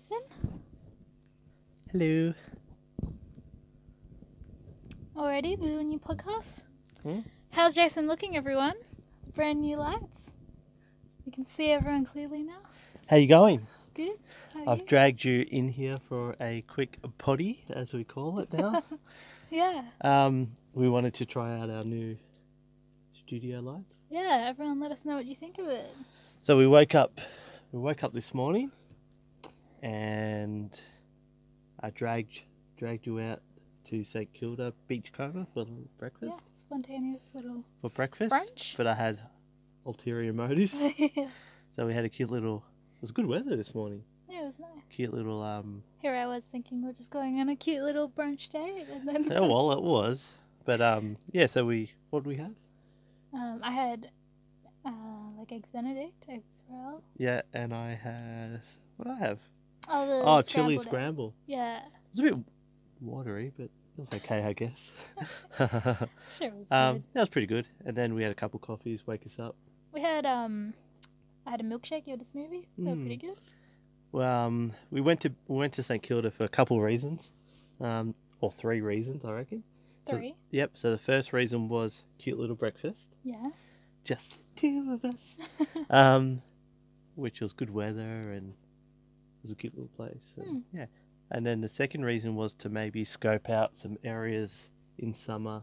Jason. Hello. Already doing a new podcast? Hmm? How's Jason looking, everyone? Brand new lights. You can see everyone clearly now. How you going? Good. How are I've you? dragged you in here for a quick potty, as we call it now. Yeah. We wanted to try out our new studio lights. Yeah, everyone let us know what you think of it. So we woke up this morning and I dragged you out to St Kilda Beach Coma for breakfast. Yeah, spontaneous little For breakfast. brunch. But I had ulterior motives. Yeah, So we had a cute little, it was good weather this morning. it was nice. Cute little Here I was thinking we're just going on a cute little brunch date, and then oh well it was. But yeah, so what did we have? I had like eggs Benedict, eggs roll. Yeah, and I had what did I have? Oh, the Oh, chili scrambled eggs. scramble. Yeah, It was a bit watery, but it was okay, I guess. sure it was good. That was pretty good. And then we had a couple coffees, wake us up. We had I had a milkshake. You had a smoothie. They were pretty good. Well, we went to St Kilda for a couple reasons, or 3 reasons, I reckon. 3. Yep. So the first reason was cute little breakfast, Yeah. just the 2 of us, which was good weather and it was a cute little place. So, yeah. And then the second reason was to maybe scope out some areas in summer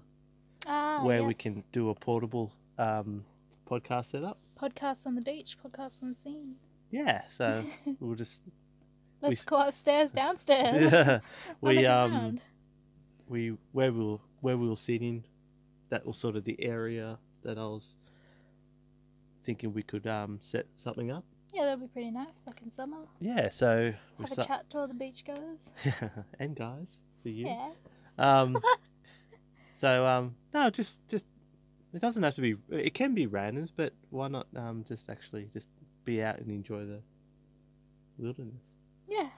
where we yes. can do a portable podcast setup. Podcasts on the beach, podcasts on the scene. Yeah, so we'll just Let's go upstairs, downstairs. yeah, On the ground. where we were sitting, that was sort of the area that I was thinking we could set something up. Yeah, that'll be pretty nice, like in summer. Yeah, so Have a chat to all the beach goers. and guys for you. Yeah. No, just it doesn't have to be. It can be randoms, but why not just be out and enjoy the wilderness. Yeah.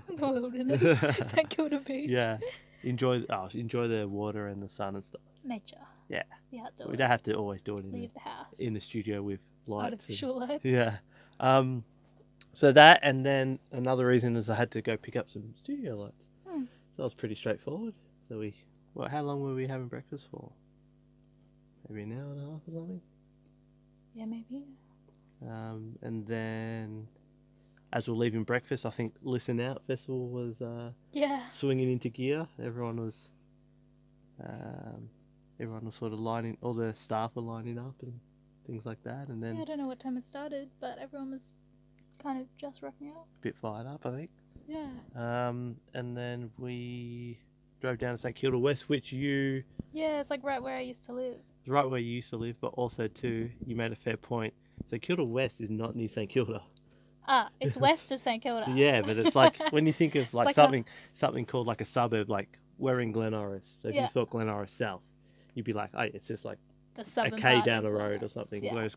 The wilderness. St Kilda Beach. Yeah, enjoy the water and the sun and stuff. Nature. Yeah. The outdoors. We don't have to always do it Leave the house. in the studio with lights. Artificial lights. Yeah. So that, and then another reason is I had to go pick up some studio lights. So that was pretty straightforward. So how long were we having breakfast for? Maybe an hour and a half or something. Yeah, maybe. And then as we're leaving breakfast, I think Listen Out Festival was Yeah. swinging into gear. Everyone was sort of lining, all the staff were lining up and things like that. And then Yeah, I don't know what time it started, but everyone was kind of just rocking out. a bit fired up, I think. Yeah. And then we drove down to St Kilda West, which you Yeah, it's like right where I used to live. is right where you used to live, but also too, you made a fair point. St Kilda West is not near St Kilda. It's west of St Kilda. Yeah, but it's like when you think of like, like something called like a suburb, like we're in Glen Iris. So if you thought Glen Iris South, you'd be like, oh, it's just like The a southern K part down of the Glen road or Iris. something. Yeah. Whereas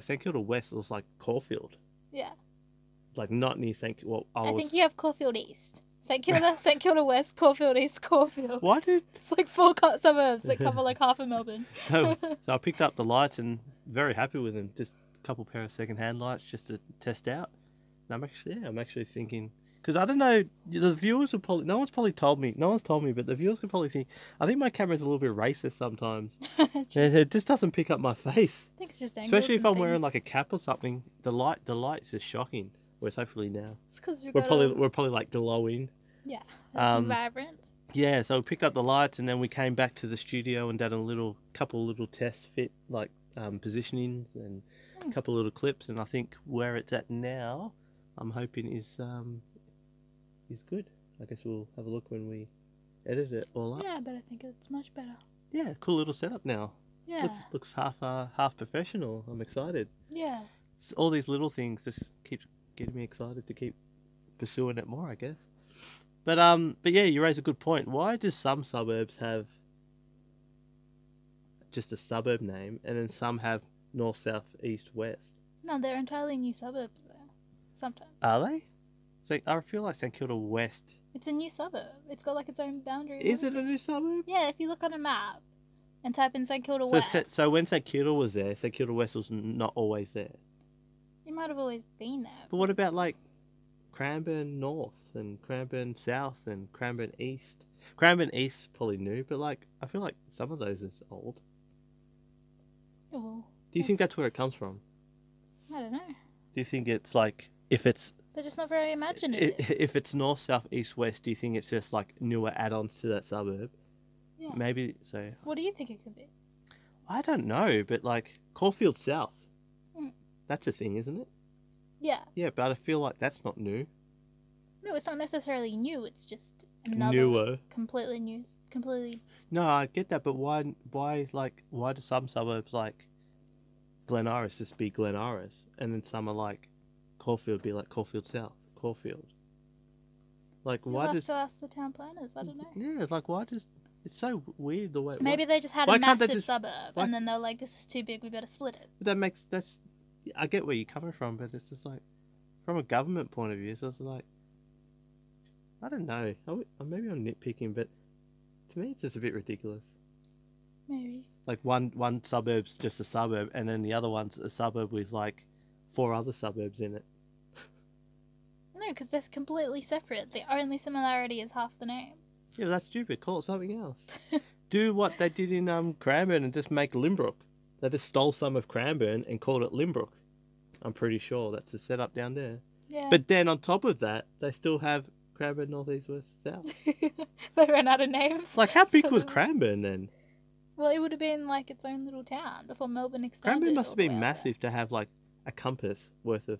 St Kilda West was like Caulfield, Yeah. like not near St. Well, I think you have Caulfield East. St Kilda, St Kilda West, Caulfield East, Caulfield. Why did It's like 4 suburbs that cover like half of Melbourne. so I picked up the lights and very happy with them. Just a couple pair of second-hand lights just to test out. And I'm actually thinking, because I don't know, the viewers will probably, no one's told me, but the viewers could probably think, I think my camera's a little bit racist sometimes. It just doesn't pick up my face. I think it's just angles. Especially if and I'm wearing things. like a cap or something. The light's just shocking. Whereas hopefully now It's because we're probably like glowing. yeah, vibrant. Yeah, so we picked up the lights and then we came back to the studio and done couple little test fit like positionings and a couple little clips, and I think where it's at now, I'm hoping is good. I guess we'll have a look when we edit it all up. Yeah, but I think it's much better. Yeah, cool little setup now. Yeah. Looks half professional. I'm excited. Yeah. All these little things just keeps getting me excited to keep pursuing it more, I guess. But yeah, you raise a good point. Why do some suburbs have just a suburb name and then some have north, south, east, west? No, they're entirely new suburbs there. Sometimes. Are they? So I feel like St Kilda West. It's a new suburb. It's got like its own boundary. and Is it a everything. new suburb? Yeah, if you look on a map and type in St Kilda West, So when St Kilda was there, St Kilda West was not always there. you might have always been there. But what about like Cranbourne North and Cranbourne South and Cranbourne East. Cranbourne East probably new, but like I feel like some of those is old. Oh, Do you think that's where it comes from? I don't know. Do you think it's like if it's They're just not very imaginative. if it's north, south, east, west? Do you think it's just like newer add-ons to that suburb? Yeah. Maybe so. What do you think it could be? I don't know, but like Caulfield South, Mm. that's a thing, isn't it? Yeah. Yeah, but I feel like that's not new. No, it's not necessarily new. It's just another Newer. completely new, completely. No, I get that, but why do some suburbs like Glen Iris just be Glen Iris, and then some are like Caulfield be like Caulfield South, Caulfield. Like You'll why have does to ask the town planners. I don't know. yeah? It's like why does it's so weird the way Maybe they just had why a can't they massive just- suburb, why- and then they're like, "This is too big. We better split it." that makes that's I get where you're coming from, but it's just like from a government point of view, so it's like I don't know. Maybe I'm nitpicking, but to me it's just a bit ridiculous. Maybe. Like one suburb's just a suburb, and then the other one's a suburb with like 4 other suburbs in it. No, because they're completely separate. The only similarity is half the name. Yeah, that's stupid. Call it something else. Do what they did in Cranbourne and just make Limbrook. They just stole some of Cranbourne and called it Limbrook. I'm pretty sure that's the setup down there. Yeah. But then on top of that, they still have Cranbourne North, East, West, South. they ran out of names. Like, how big So was they- Cranbourne then? Well, it would have been like its own little town before Melbourne expanded. Cranbourne must all have the been way out massive to have like a compass worth of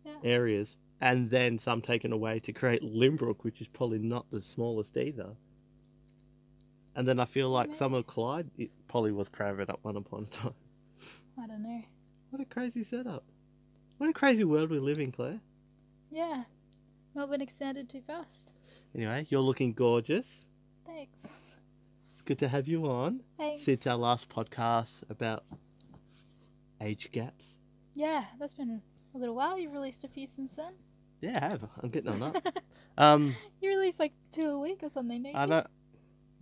Yeah. areas, and then some taken away to create Limbrook, which is probably not the smallest either. And then I feel like some of Clyde, it probably was Cranbourne at one upon a time. there. I don't know. What a crazy setup. What a crazy world we live in, Claire. Yeah. Melbourne expanded too fast. Anyway, you're looking gorgeous. Thanks. It's good to have you on. Thanks. Since our last podcast about age gaps. Yeah, that's been a little while. You've released a few since then. Yeah, I have. I'm getting on up. You release like 2 a week or something, don't you? I don't.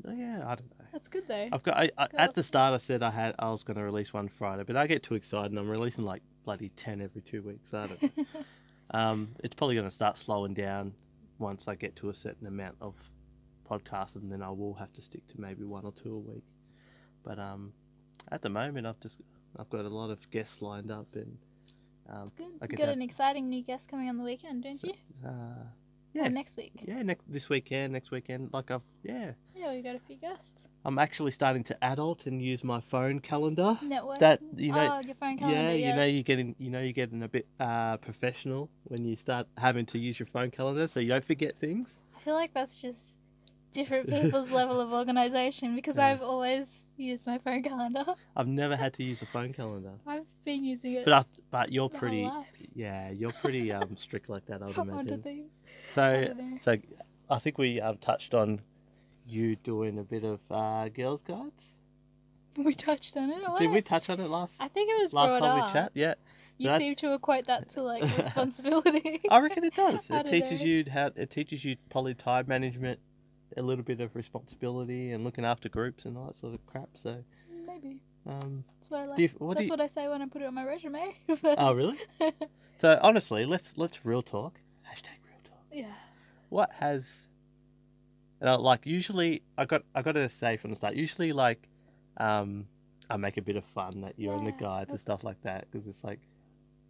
Yeah, I don't know. That's good though. I've got. At the start, I said I was going to release one Friday, but I get too excited and I'm releasing like bloody 10 every 2 weeks. So I don't know. It's probably going to start slowing down once I get to a certain amount of podcasts, and then I will have to stick to maybe 1 or 2 a week. But at the moment, I've got a lot of guests lined up, and That's good. I You get got to- an exciting new guest coming on the weekend, don't you? yeah, Or next week. yeah, next weekend, like Yeah, we got a few guests. I'm actually starting to adult and use my phone calendar. Network. That you know, Oh, your phone calendar. yeah, yes. you're getting a bit professional when you start having to use your phone calendar, so you don't forget things. I feel like that's just different people's level of organisation because Yeah. I've always used my phone calendar. I've never had to use a phone calendar, I've been using it but you're my whole pretty, life. yeah, you're pretty strict like that, I would onto imagine. things. I So, don't know. so I think we touched on you doing a bit of girls' guides. We touched on it. What? Did we touch on it last I think it was last brought time up. we chat? Yeah. You So seem to equate that to like responsibility. I reckon it does. I It don't teaches know. it teaches you probably time management, a little bit of responsibility, and looking after groups and all that sort of crap. So, Maybe. um, That's what I like. do you, what do That's you, what I say when I put it on my resume. oh really? So honestly, let's real talk. Hashtag real talk. Yeah. What has, like usually I got to say from the start. Usually like, I make a bit of fun that you're in the Yeah, guides and that's- stuff like that because it's like,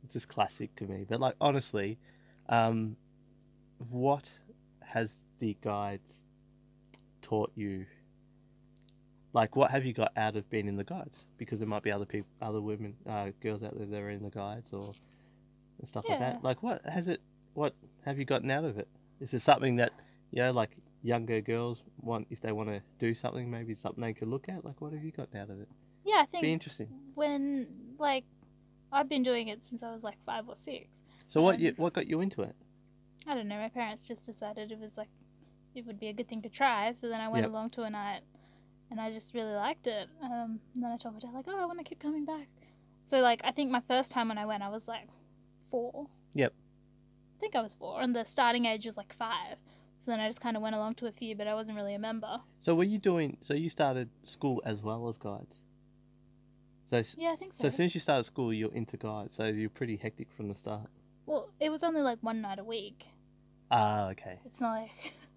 it's just classic to me. But like honestly, what has the guides taught you? Like, what have you got out of being in the guides? Because there might be other people, other women, girls out there that are in the guides or and stuff like Yeah. that. Like, what have you gotten out of it? Is there something that, you know, like younger girls want, if they want to do something, maybe something they could look at? Like, what have you gotten out of it? Yeah, I Be think interesting. when like I've been doing it since I was like 5 or 6. So what got you into it? I don't know. My parents just decided it was like it would be a good thing to try. So then I went Yep. along to a night, and I just really liked it. And then I told my dad like, oh, I want to keep coming back. So like I think my first time when I went, I was like 4. Yep. I think I was 4, and the starting age was like 5. So then I just kind of went along to a few, but I wasn't really a member. So so you started school as well as guides? So Yeah, I think so. so as soon as you started school, you're into guides. So you're pretty hectic from the start. Well, it was only like one night a week. Ah, okay. It's not like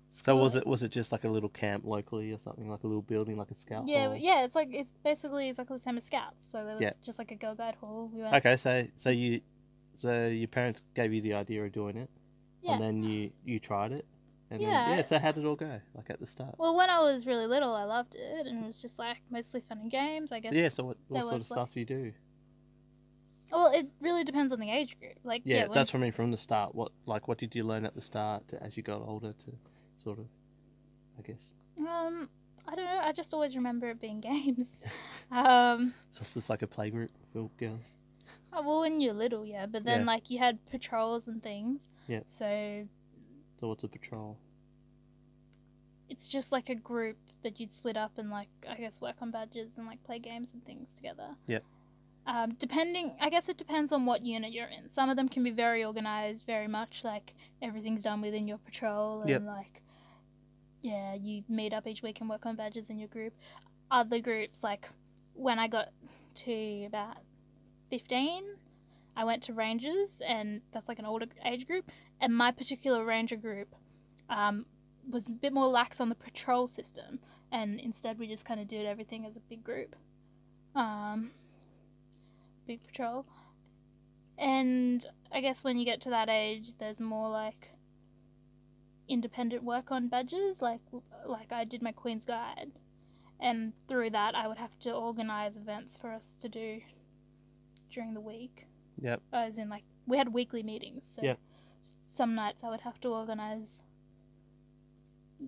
So school. was it just like a little camp locally or something, like a little building, like a scout Yeah, hall? yeah. It's basically exactly the same as Scouts. So there was Yeah. just like a Girl Guide hall. We went. Okay, so your parents gave you the idea of doing it, and Yeah. then you tried it, and then Yeah. so how did it all go? Like at the start. Well, when I was really little, I loved it, and it was just like mostly fun and games. I guess. So yeah, so what there sort of was, stuff do you do? Well, it really depends on the age group. Like Yeah, when, that's what I mean from the start. What did you learn at the start as you got older to sort of, I guess. I don't know. I just always remember it being games. So it's just like a playgroup for girls. Oh, well, when you're little, yeah. But then Yeah. like you had patrols and things. Yeah. So So what's a patrol? it's just like a group that you'd split up and like I guess work on badges and like play games and things together. Yep. I guess it depends on what unit you're in. Some of them can be very organized, very much like everything's done within your patrol and Yep. like yeah, you meet up each week and work on badges in your group. Other groups, like when I got to about 15, I went to Rangers, and that's like an older age group. And my particular Ranger group was a bit more lax on the patrol system, and instead we just kind of did everything as a big group. Big patrol. And I guess when you get to that age, there's more like independent work on badges. Like I did my Queen's Guide, and through that I would have to organise events for us to do during the week. Yep. As in, like, we had weekly meetings, so Yep. some nights I would have to organise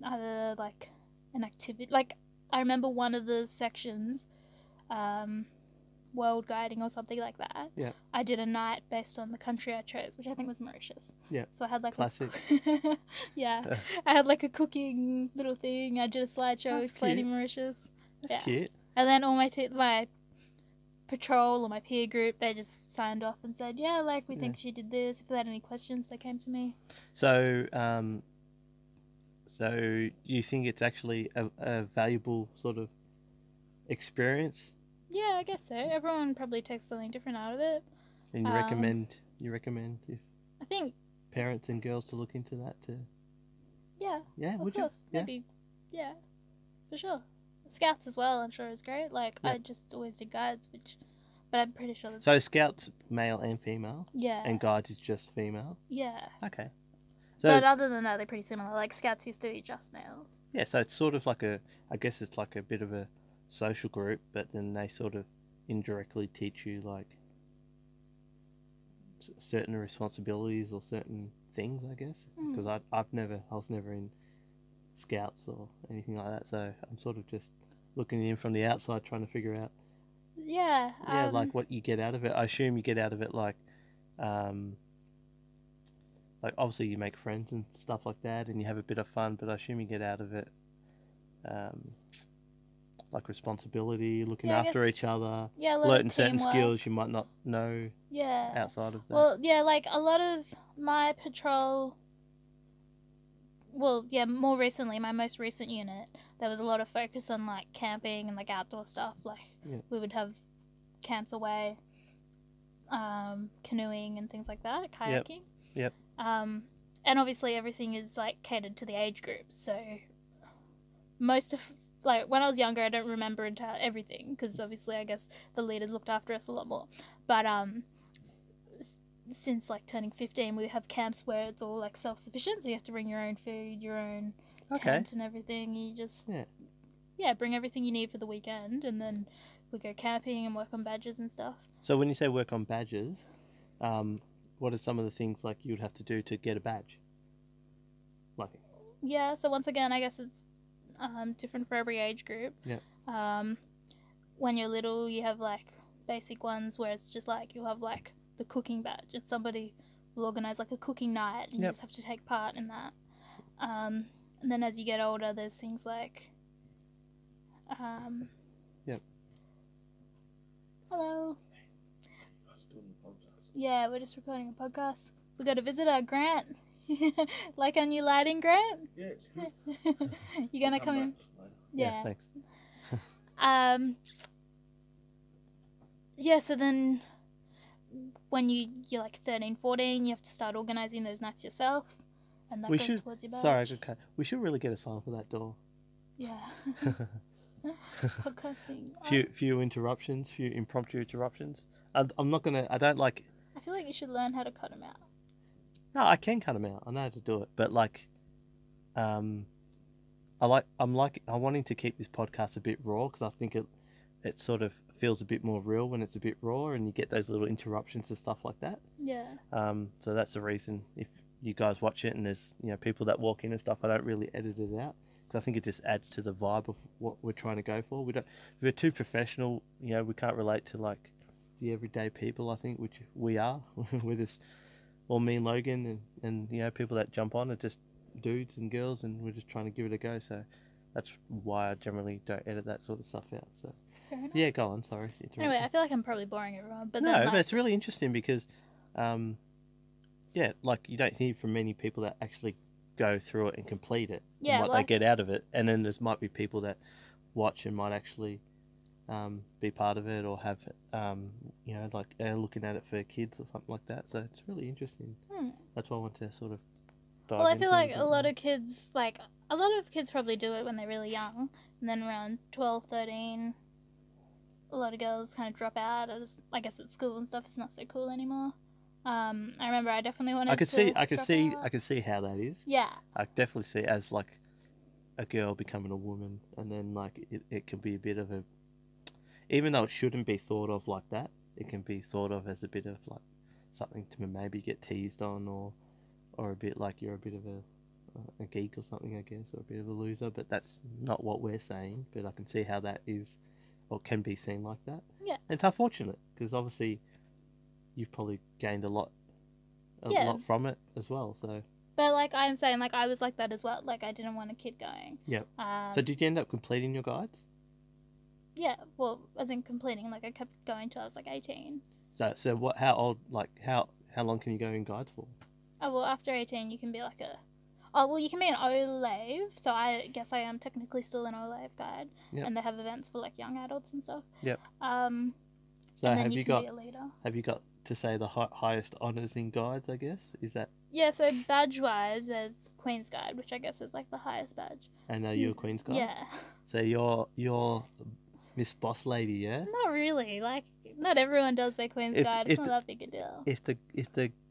either like an activity. Like I remember one of the sections, world guiding or something like that. Yeah. I did a night based on the country I chose, which I think was Mauritius. Yeah. So I had like Classic. yeah. I had like a cooking little thing. I did a slideshow That's explaining cute. Mauritius. That's cute. And then all my patrol or my peer group, they just signed off and said, yeah, like we think she did this. If they had any questions, they came to me. So so you think it's actually a valuable sort of experience, Yeah, I guess so. Everyone probably takes something different out of it. and you recommend if I think, parents and girls to look into that too? yeah, Yeah, of would course. you? Yeah. Maybe, yeah, for sure. Scouts as well, I'm sure is great. Like, Yeah. I just always did guides, but I'm pretty sure there's... So scouts male and female, yeah. and guides is just female. Yeah. Okay. So But other than that, they're pretty similar. Like, Scouts used to be just male. yeah, so it's sort of like I guess it's like a bit of a social group, but then they sort of indirectly teach you like certain responsibilities or certain things, I guess. Because I was never in scouts or anything like that, so I'm sort of just looking in from the outside, trying to figure out Yeah. like what you get out of it. I assume you get out of it like obviously you make friends and stuff like that, and you have a bit of fun, but I assume you get out of it like responsibility, looking Yeah, I after guess- each other, Yeah, a lot learning of certain teamwork. skills you might not know Yeah. outside of that. Well, yeah, like a lot of my patrol. Well, yeah, more recently, my most recent unit, there was a lot of focus on like camping and like outdoor stuff. Like Yeah. we would have camps away, canoeing and things like that, kayaking. Yep. And obviously everything is like catered to the age group. So most of like when I was younger, I don't remember everything because obviously I guess the leaders looked after us a lot more. But since like turning 15, we have camps where it's all like self-sufficient, so you have to bring your own food, your own tent and everything. You just bring everything you need for the weekend, and then we go camping and work on badges and stuff. So when you say work on badges, what are some of the things like you'd have to do to get a badge? Like Yeah, so once again, I guess it's different for every age group. Yeah. When you're little, you have like basic ones where it's just like you'll have like the cooking badge, and somebody will organize like a cooking night, and you just have to take part in that. And then as you get older, there's things like hello. Yeah, we're just recording a podcast. We got to visit our Grant. Like our new lighting, Grant? Yeah, it's good. You gonna come in? Yeah. thanks. Yeah, so then when you're like 13, 14, you have to start organising those nights yourself, and that We goes should. towards your badge. Sorry, I could cut. We should really get a sign for that door. Yeah. Podcasting. Few interruptions, few impromptu interruptions. I'm not gonna. I don't like. I feel like you should learn how to cut them out. No, I can cut them out. I know how to do it, but like, I'm wanting to keep this podcast a bit raw because I think it sort of feels a bit more real when it's a bit raw, and you get those little interruptions and stuff like that. Yeah. So that's the reason if you guys watch it and there's people that walk in and stuff, I don't really edit it out because I think it just adds to the vibe of what we're trying to go for. If we're too professional, we can't relate to like the everyday people. I think which we are. We're just me and Logan and people that jump on are just dudes and girls, and we're just trying to give it a go. So that's why I generally don't edit that sort of stuff out. So Fair enough. yeah, go on. Sorry. Anyway, I feel like I'm probably boring everyone, but No, then, but it's really interesting because, like you don't hear from many people that actually go through it and complete it, Yeah, and what they get out of it, and then might be people that watch and might actually be part of it or have like looking at it for kids or something like that. So it's really interesting. That's why I want to sort of dive well, I into feel it like bit a lot more. of kids probably do it when they're really young, and then around 12, 13, a lot of girls kind of drop out. I guess at school and stuff, it's not so cool anymore. I remember I definitely wanted I could to see how that is. Yeah. I definitely see it as like a girl becoming a woman, and then like it can be a bit of a, even though it shouldn't be thought of like that, it can be thought of as a bit of like something to maybe get teased on, or a bit like you're a bit of a geek or something, I guess, or a bit of a loser. But that's not what we're saying. But I can see how that is, or can be seen like that. Yeah. And it's unfortunate because obviously you've probably gained a lot from it as well. So. But like I'm saying, like I was like that as well. Like I didn't want to keep going. Yeah. So did you end up completing your guides? Yeah. Well, as in completing, like I kept going till I was like 18. So what? How old? Like how long can you go in guides for? Oh well, after 18, you can be like you can be an OLAVE. So I guess I am technically still an OLAVE guide. Yep. And they have events for like young adults and stuff. Yep. So and then have you got? Be a leader. Have you got to say the highest honours in guides? I guess is that. Yeah. So badge wise, there's Queen's Guide, which I guess is like the highest badge. And you're a Queen's Guide. Yeah. So you're Miss Boss Lady, yeah? Not really. Like not everyone does their Queen's Guide. It's not that big a deal. If the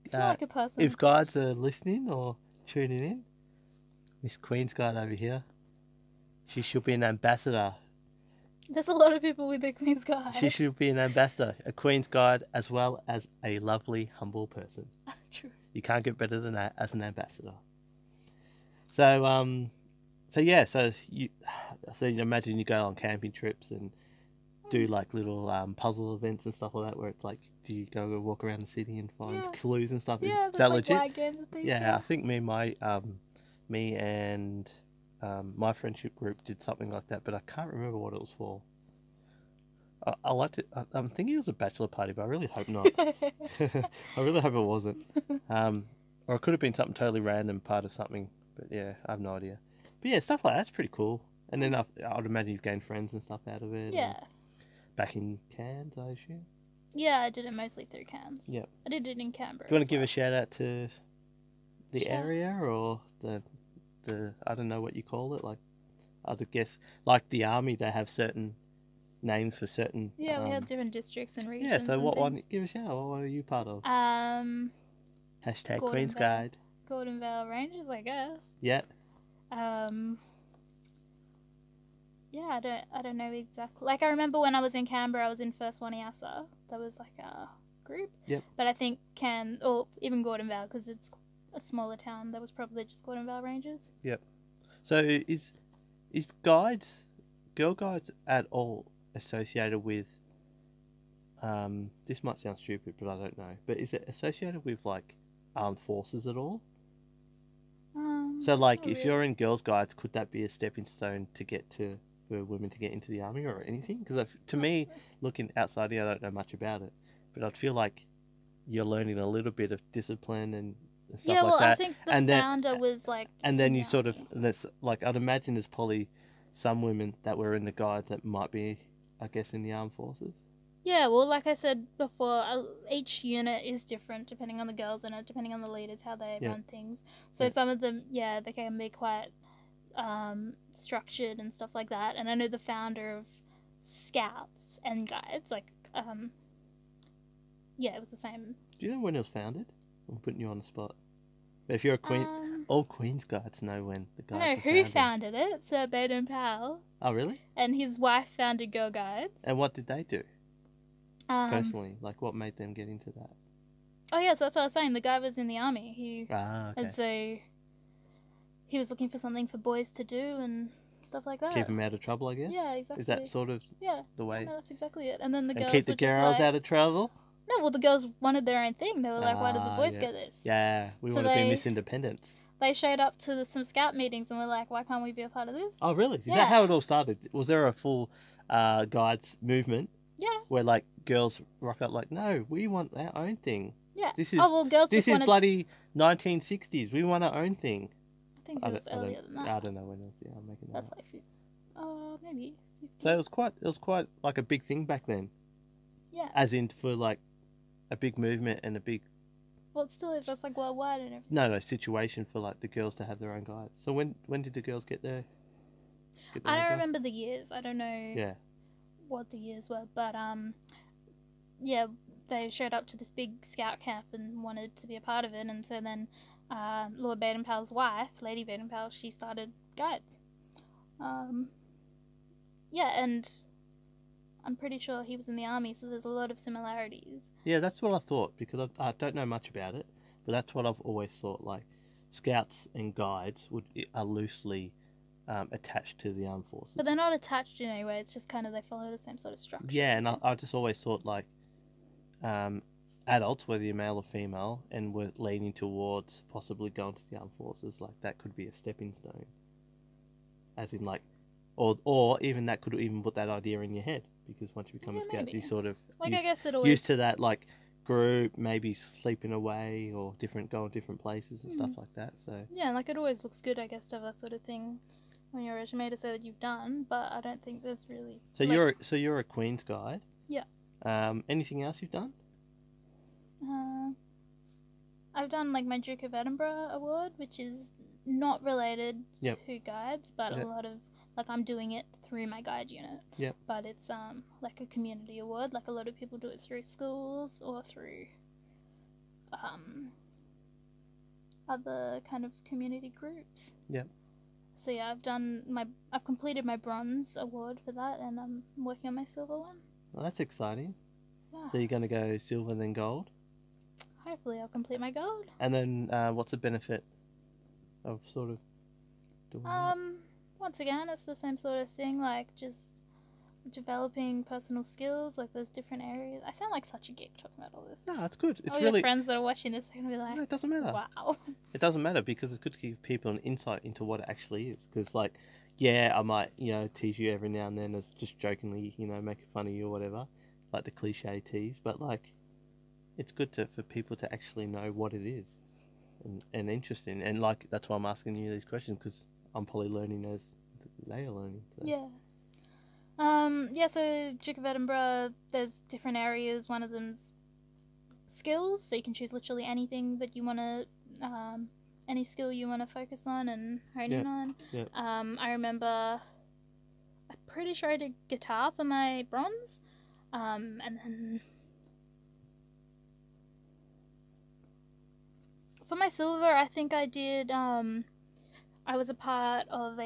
it's not like a person. If guides are listening or tuning in, Miss Queen's Guide over here, she should be an ambassador. There's a lot of people with their Queen's Guide. She should be an ambassador, a Queen's Guide, as well as a lovely, humble person. True. You can't get better than that as an ambassador. So you imagine you go on camping trips and do like little puzzle events and stuff like that, where it's like, do you go walk around the city and find clues and stuff? Yeah, Is that like legit? wide games and things. Yeah, I think me and my friendship group did something like that, but I can't remember what it was for. I'm thinking it was a bachelor party, but I really hope not. I really hope it wasn't. Or it could have been something totally random, part of something. But yeah, I have no idea. But yeah, stuff like that's pretty cool. And then I'd imagine you've gained friends and stuff out of it. Yeah. Back in Cairns, I assume. Yeah, I did it mostly through Cairns. Yep. I did it in Canberra. Do you want to give a shout out to the area or the I don't know what you call it, like I guess like the army, they have certain names for certain. Yeah, we had different districts and regions. Yeah, so what one? Give a shout. What one are you part of? Hashtag Queen's Guide. Gordon Vale Rangers, I guess. Yeah. Yeah, I don't know exactly. Like I remember when I was in Canberra, I was in First Waniasa. That was like a group. Yep. But I think or even Gordon Vale, because it's a smaller town, that was probably just Gordon Vale Rangers. Yep. So is guides, girl guides at all associated with? This might sound stupid, but I don't know. But is it associated with like armed forces at all? So like, if you're in girls' guides, could that be a stepping stone to get for women to get into the army or anything? Because to me, looking outside here, I don't know much about it, but I'd feel like you're learning a little bit of discipline and stuff like that. I think the founder was like. And then you sort of, that's like, I'd imagine there's probably some women that were in the guides that might be, I guess, in the armed forces. Yeah, well, like I said before, each unit is different depending on the girls in it, depending on the leaders, how they Yeah. run things. So Yeah. some of them, yeah, they can be quite structured and stuff like that. And I know the founder of Scouts and Guides, like, yeah, it was the same. Do you know when it was founded? I'm putting you on the spot. But if you're a Queen, all Queen's Guides know when the Guides I know were who founded. founded it, Sir Baden Powell. Oh, really? And his wife founded Girl Guides. And what did they do? Personally, like what made them get into that? Oh yeah, so that's what I was saying. The guy was in the army. Okay. And so he was looking for something for boys to do and stuff like that. Keep them out of trouble, I guess. Yeah, exactly. Is that sort of the way? Yeah, no, that's exactly it. And then the girls keep the were just girls like, out of trouble. No, well, the girls wanted their own thing. They were like, "Why did the boys get this?" Yeah, we want to be Miss Independence. They showed up to some scout meetings and were like, "Why can't we be a part of this?" Oh, really? Is that how it all started? Was there a full guides movement? Yeah. Where like girls rock up like, no, we want our own thing. Yeah. This is girls. This is bloody 1960s. We want our own thing. I think it was earlier than that. I don't know when it was. Yeah, I'm making that. That's like, maybe. 50. So it was quite like a big thing back then. Yeah. As in for like a big movement and a big. Well, it still is. That's like worldwide and everything. No, situation for like the girls to have their own guides. So when did the girls get there? I don't remember the years. I don't know. Yeah. What the years were, but yeah, they showed up to this big scout camp and wanted to be a part of it, and so then Lord Baden-Powell's wife, Lady Baden-Powell, she started guides. Yeah, and I'm pretty sure he was in the army, so there's a lot of similarities. Yeah, that's what I thought, because I don't know much about it, but that's what I've always thought. Like, scouts and guides are loosely attached to the armed forces. But they're not attached in any way. It's just kind of they follow the same sort of structure. Yeah, and I just always thought like adults, whether you're male or female, and were leaning towards possibly going to the armed forces, like that could be a stepping stone. As in like, or even that could even put that idea in your head, because once you become a scout, you sort of like I guess it always used to that like group, maybe sleeping away or going different places and stuff like that. So yeah, like it always looks good, I guess, to have that sort of thing on your resume to say that you've done, but I don't think there's really. So you're a Queen's Guide. Yeah. Anything else you've done? I've done like my Duke of Edinburgh award, which is not related to guides, but a lot of like I'm doing it through my guide unit. Yeah. But it's like a community award. Like a lot of people do it through schools or through other kind of community groups. Yeah. So yeah, I've completed my bronze award for that, and I'm working on my silver one. Well, that's exciting. Yeah. So you're going to go silver then gold? Hopefully I'll complete my gold. And then what's the benefit of sort of doing that? Once again, it's the same sort of thing, like just developing personal skills. Like there's different areas. I sound like such a geek talking about all this. No, it's good. It's all really your friends that are watching this are going to be like, no, it doesn't matter. Wow. It doesn't matter, because it's good to give people an insight into what it actually is. Because like, yeah, I might, tease you every now and then as just jokingly, making fun of you or whatever, like the cliche tease. But like, it's good for people to actually know what it is, and interesting. And like, that's why I'm asking you these questions, because I'm probably learning as they are learning. So. Yeah. Yeah, so Duke of Edinburgh, there's different areas. One of them's skills, so you can choose literally anything that you want to, any skill you want to focus on and hone in on. Yeah. I remember, I'm pretty sure I did guitar for my bronze, and then for my silver, I think I did, I was a part of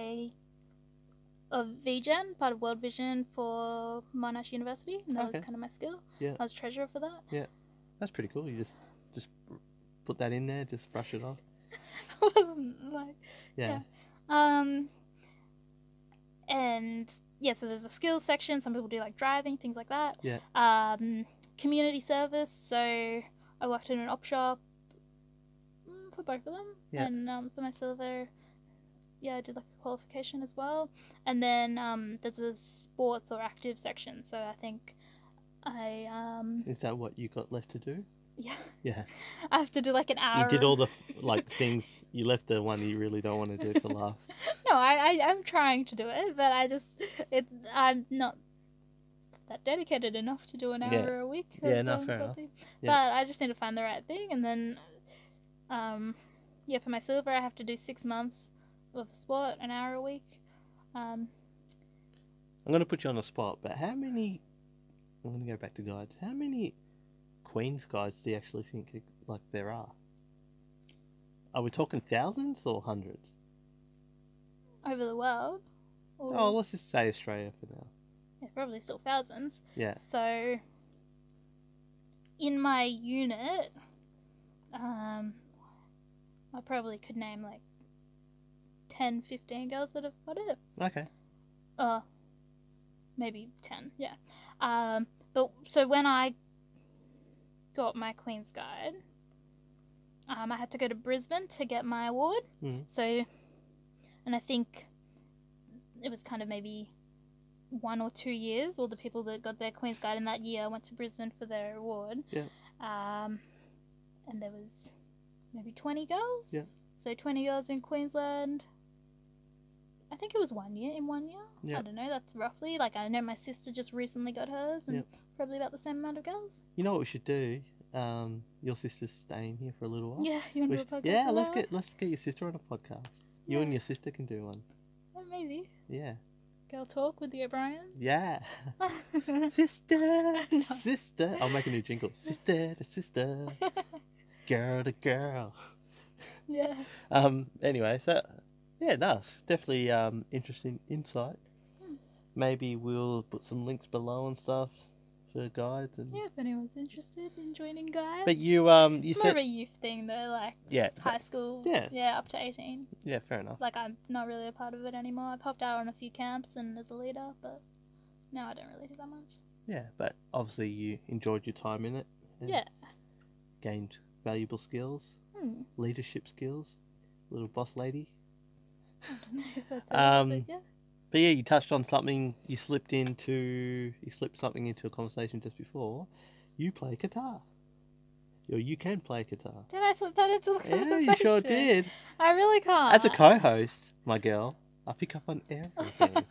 VGen, part of World Vision for Monash University, and that was kind of my skill. Yeah. I was treasurer for that. Yeah. That's pretty cool. You just put that in there, just brush it off. I wasn't like... Yeah. And yeah, so there's a skills section. Some people do like driving, things like that. Yeah. Community service. So I worked in an op shop for both of them. Yeah. And for my silver, yeah, I did like a qualification as well. And then there's a sports or active section. So I think I Is that what you got left to do? Yeah. Yeah. I have to do like an hour. You did all the things. You left the one you really don't want to do for last. No, I'm trying to do it, but I'm not that dedicated enough to do an hour a week. Yeah, no, fair enough. Yeah. But I just need to find the right thing, and then, for my silver, I have to do 6 months of a sport, an hour a week. I'm going to put you on the spot, but how many... I'm going to go back to guides. How many Queen's guides do you actually think like there are? Are we talking thousands or hundreds? Over the world? Or... Oh, let's just say Australia for now. Yeah, probably still thousands. Yeah. So, in my unit, I probably could name like 10, 15 girls that have got it. Okay. Maybe 10, yeah. But so when I got my Queen's Guide, I had to go to Brisbane to get my award. So, and I think it was kind of maybe 1 or 2 years, all the people that got their Queen's Guide in that year went to Brisbane for their award. Yeah. And there was maybe 20 girls. Yeah. So 20 girls in Queensland. I think it was 1 year. Yeah. I don't know, that's roughly. Like, I know my sister just recently got hers, and probably about the same amount of girls. You know what we should do? Your sister's staying here for a little while. Yeah, you want to do a podcast? Yeah, let's get your sister on a podcast. You and your sister can do one. Well, maybe. Yeah. Girl Talk with the O'Briens. Yeah. Sister to sister. I'll make a new jingle. Sister to sister. Girl to girl. Yeah. Anyway, so yeah, nice. Definitely interesting insight. Maybe we'll put some links below and stuff for guides and yeah, if anyone's interested in joining guides. But you it's said more of a youth thing though, like high school. Yeah. Up to 18. Yeah, fair enough. Like, I'm not really a part of it anymore. I popped out on a few camps and as a leader, but now I don't really do that much. Yeah, but obviously you enjoyed your time in it. And gained valuable skills, leadership skills, little boss lady. I don't know if that's it, but yeah. But yeah, you touched on something. You slipped something into a conversation just before. You play guitar. Or you can play guitar. Did I slip that into the conversation? Yeah, you sure did. I really can't. As a co-host, my girl, I pick up on everything.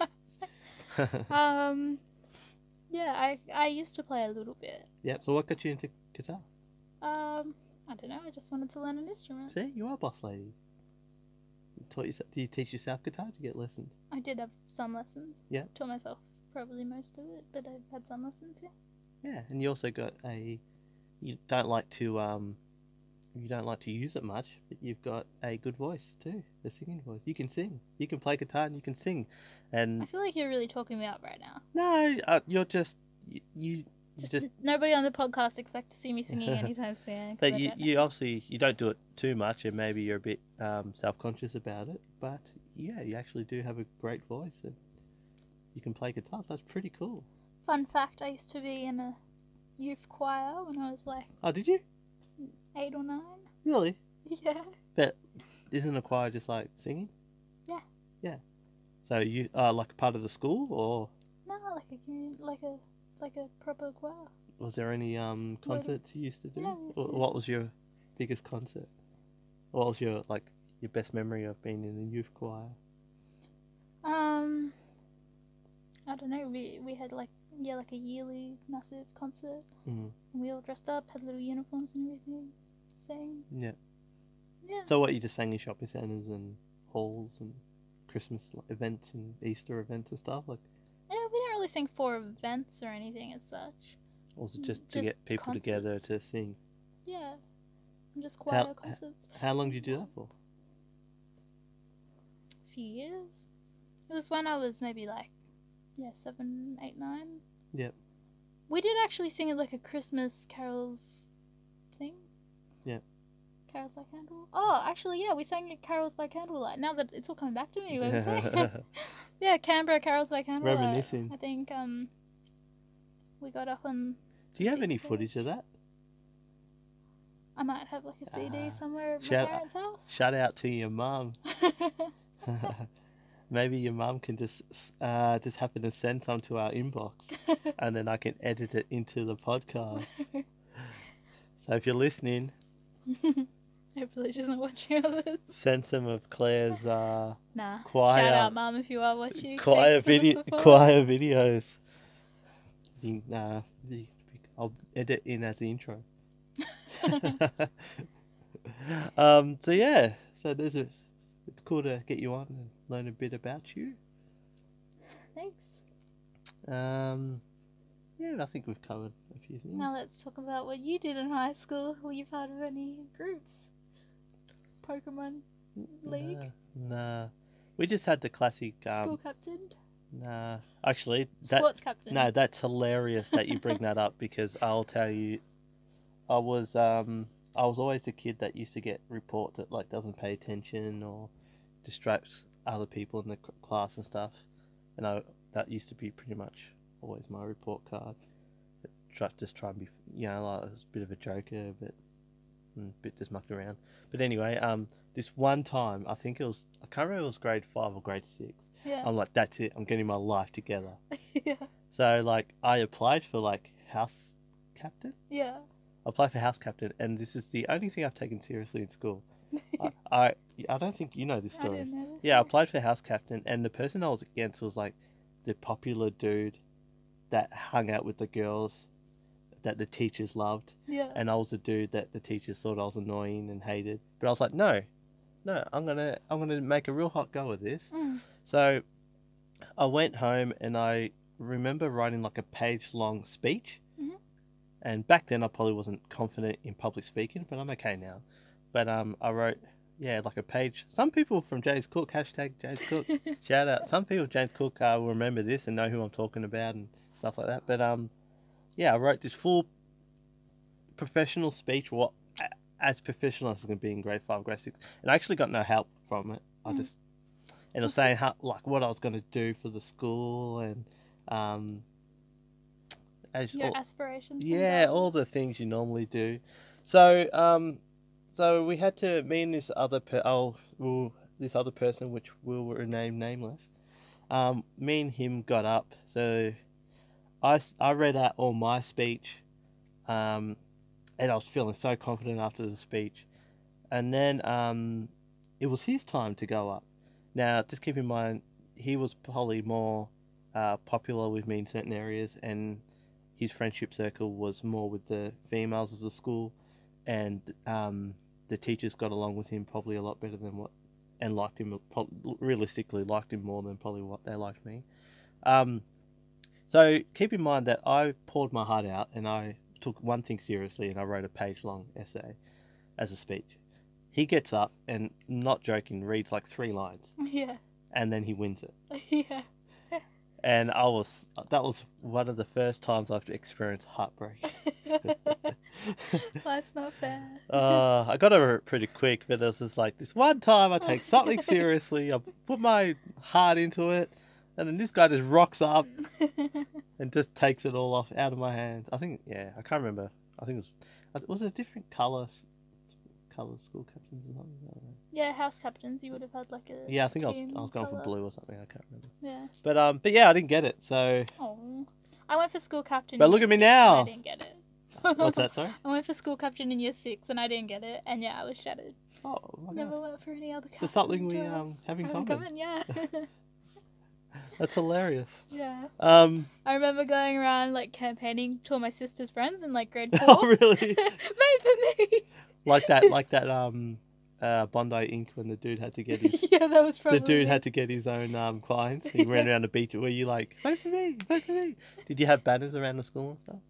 Yeah, I used to play a little bit. Yep. So what got you into guitar? I don't know. I just wanted to learn an instrument. See, you are a boss lady. Do you teach yourself guitar? Do you get lessons? I did have some lessons. Yeah. Taught myself probably most of it, but I've had some lessons, yeah. Yeah, and you also got you don't like to use it much, but you've got a good voice too, a singing voice. You can sing. You can play guitar and you can sing. And I feel like you're really talking me up right now. No, you're just you. Just nobody on the podcast expect to see me singing anytime soon. But you obviously you don't do it too much, and maybe you're a bit self-conscious about it. But yeah, you actually do have a great voice, and you can play guitar. So that's pretty cool. Fun fact: I used to be in a youth choir when I was like. Oh, did you? 8 or 9. Really? Yeah. But isn't a choir just like singing? Yeah. Yeah. So you are like part of the school, or? No, like a proper choir. Was there any concerts you used to do? Yeah, What was your biggest concert? What was your best memory of being in the youth choir? I don't know. We had like a yearly massive concert. And we all dressed up, had little uniforms and everything. Sang. Yeah. Yeah. So what, you just sang in shopping centres and halls and Christmas events and Easter events and stuff like? Yeah, we didn't really sing for events or anything as such. Or was it just to get people concerts together to sing? Yeah. Just choir concerts. How long did you do that for? A few years. It was when I was maybe 7, 8, 9. Yep. We did actually sing it like a Christmas carols thing. Yeah. Carols by Candle. Oh, actually, yeah, we sang it Carols by Candlelight. Now that it's all coming back to me, yeah, Canberra Carols by Candlelight. Reminiscing. I think we got up on. Do you have any footage of that? I might have like a CD somewhere at my parents' house. Shout out to your mum. Maybe your mum can just happen to send some to our inbox, and then I can edit it into the podcast. So if you're listening, hopefully she's not watching all this. Send some of Claire's choir. Shout out, Mum, if you are watching. Choir videos. I'll edit in as the intro. So yeah, it's cool to get you on and learn a bit about you. Thanks. Yeah, I think we've covered a few things. Now let's talk about what you did in high school. Were you part of any groups? Pokemon League? Nah. We just had the classic. School captain? Nah. Actually, Sports captain? No, that's hilarious that you bring that up because I'll tell you, I was always the kid that used to get reports that like doesn't pay attention or distracts other people in the class and stuff, and that used to be pretty much always my report card. Just try and be, like I was a bit of a joker, but a bit just mucked around. But anyway, this one time I can't remember if it was grade 5 or grade 6. Yeah. I'm like, that's it. I'm getting my life together. Yeah. So like I applied for like house captain. Yeah. I applied for house captain, and this is the only thing I've taken seriously in school. I don't think you know this story. I didn't know this. Yeah, I applied for house captain, and the person I was against was like the popular dude that hung out with the girls that the teachers loved. Yeah. And I was the dude that the teachers thought I was annoying and hated. But I was like, no, I'm gonna make a real hot go of this. So I went home and I remember writing like a page-long speech. And back then I probably wasn't confident in public speaking, but I'm okay now. But I wrote, like a page. Some people from James Cook, hashtag James Cook, shout out. Some people from James Cook will remember this and know who I'm talking about and stuff like that. But I wrote this full professional speech, as professional as I can be in grade 5, grade 6. And I actually got no help from it. And I was saying what I was going to do for the school and your aspirations. Yeah, all the things you normally do. So we had to, me and this other person, which will remain nameless. Me and him got up. So I read out all my speech, and I was feeling so confident after the speech. And then it was his time to go up. Now, just keep in mind, he was probably more popular with me in certain areas, and his friendship circle was more with the females of the school, and the teachers got along with him probably a lot better than and liked him, realistically liked him more than probably what they liked me. So keep in mind that I poured my heart out and I took one thing seriously and I wrote a page-long essay as a speech. He gets up and, not joking, reads like 3 lines. Yeah. And then he wins it. Yeah. And that was one of the first times I've experienced heartbreak. Life's not fair. I got over it pretty quick, but it was just like this one time I take something seriously, I put my heart into it, and then this guy just rocks up and just takes it all out of my hands. I think, I can't remember. I think it was a different colour school captains or something. I don't know. Yeah, house captains. You would have had like a. Yeah, I think I was going for blue or something. I can't remember. Yeah. But yeah, I didn't get it. So. Oh, I went for school captain. But look at me now. I didn't get it. What's that? Sorry. I went for school captain in year 6 and I didn't get it, and I was shattered. Oh my God. Never went for any other captain. There's something we have in common. Yeah. That's hilarious. Yeah. I remember going around like campaigning to all my sister's friends in like grade 4. Oh really? Vote for me. Like that Bondi Inc. when the dude had to get his. Yeah, that was probably. The dude had to get his own clients. He ran around the beach. Were you like, vote for me, vote for me? Did you have banners around the school and stuff?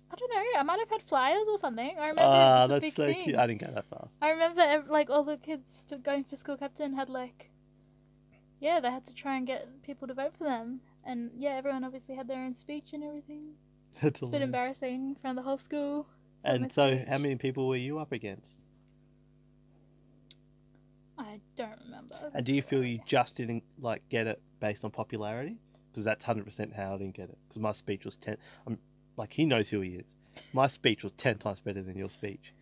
I don't know. I might have had flyers or something. I remember it was a big thing. That's so cute. I didn't go that far. I remember like all the kids going for school captain had like, they had to try and get people to vote for them, and everyone obviously had their own speech and everything. It's a bit embarrassing in front of the whole school. And so, how many people were you up against? I don't remember. And do you feel you just didn't get it based on popularity? Because that's 100% how I didn't get it. Because my speech was 10. He knows who he is. My speech was 10 times better than your speech.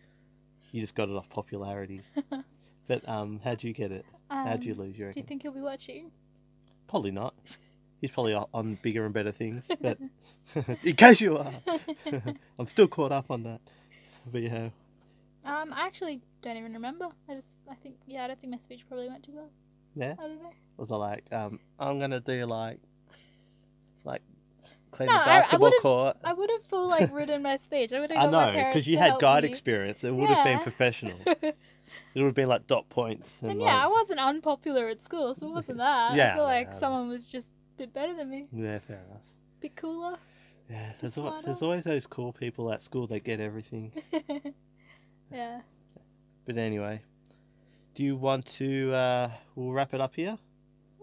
You just got it off popularity. But how'd you get it? How'd you lose, you reckon? Do you think he'll be watching? Probably not. He's probably on bigger and better things. But in case you are, I'm still caught up on that. But yeah. I actually don't even remember. I don't think my speech probably went too well. Yeah? I don't know. Was I like, I'm going to do like clean No, the I basketball would've- court. I would have full like written my speech. I would have I got my know, parents because you to had help guide me. experience. It would have been Yeah. professional. It would have been like dot points. And And like, yeah, I wasn't unpopular at school, so it wasn't that. Yeah, I feel I know, like I know. someone was just a bit better than me, yeah, fair enough. a bit cooler. Yeah, Bit smarter. there's always those cool people at school that get everything. Yeah. But anyway, do you want to? We'll wrap it up here.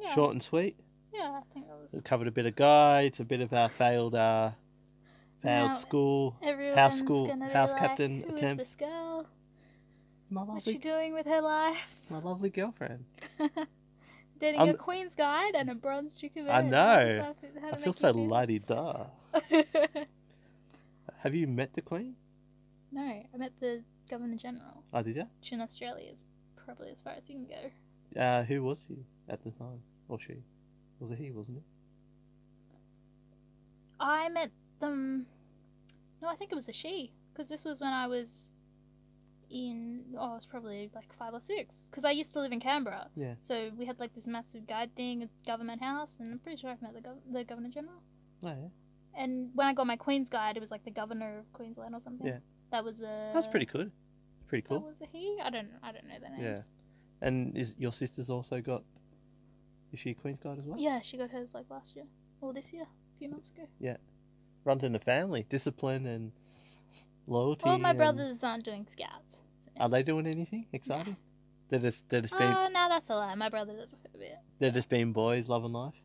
Yeah. Short and sweet. Yeah, I think that was. We covered a bit of guides, a bit of our failed Now, school, Everyone's school, gonna be house like, captain who is attempts. this girl? My What's she lovely, doing with her life? my lovely girlfriend. Dating I'm a the- Queen's Guide and a bronze Duke of I Ed. know. How I does that feel make so you feel? la-di-da. Have you met the Queen? No, I met the Governor General, Oh, did you? which in Australia is probably as far as you can go. Who was he at the time? Or she? Was it he, wasn't it? I met them. No, I think it was a she, because this was when I was I was probably like 5 or 6, because I used to live in Canberra. Yeah. So we had like this massive guide thing at Government House, and I'm pretty sure I've met the Governor General. Oh, yeah. And when I got my Queen's Guide, it was like the Governor of Queensland or something. Yeah. That was a. That's pretty good. Pretty cool. That was a he. I don't know their names. Yeah. And is your sister's also got? Is she a Queen's Guide as well? Yeah, she got hers like last year or this year, a few months ago. Runs in the family, discipline and loyalty. Well, my and- brothers aren't doing scouts. So. Are they doing anything exciting? They're just being Oh, no, that's a lie. My brother does a fair bit. they're just being boys, loving life.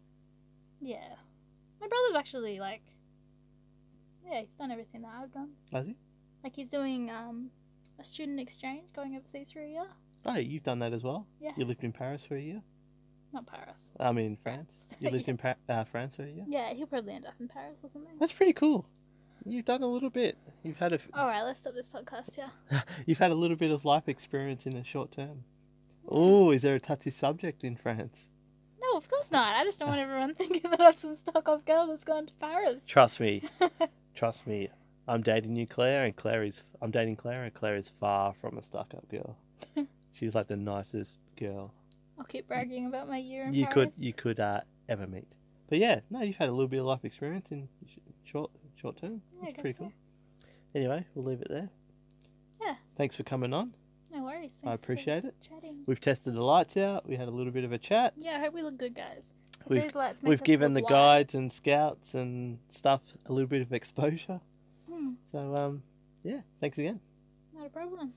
Yeah. My brother's actually like. Yeah, he's done everything that I've done. Has he? Like he's doing a student exchange, going overseas for a year. Oh, you've done that as well. Yeah. You lived in Paris for a year. Not Paris. I mean France. You lived Yeah. in France for a year. Yeah, he'll probably end up in Paris or something. That's pretty cool. You've done a little bit. You've had All right, let's stop this podcast. Yeah. you've had a little bit of life experience in a short term. Oh, is there a touchy subject in France? No, of course not. I just don't want everyone thinking that I'm some stuck-up girl that's gone to Paris. Trust me. Trust me. I'm dating you, Claire, and I'm dating Claire, and Claire is far from a stuck-up girl. She's like the nicest girl I'll keep bragging about my year in you Paris. could ever meet. But yeah, no, you've had a little bit of life experience in short term. Yeah, I It's guess pretty so. cool. Anyway, we'll leave it there. Yeah. Thanks for coming on. No worries. I Thanks for appreciate it. Chatting. We've tested the lights out. We had a little bit of a chat. Yeah, I hope we look good, guys. If We've- these lights make We've us given the look guides and scouts and stuff a little bit of exposure. white. So yeah, thanks again. Not a problem.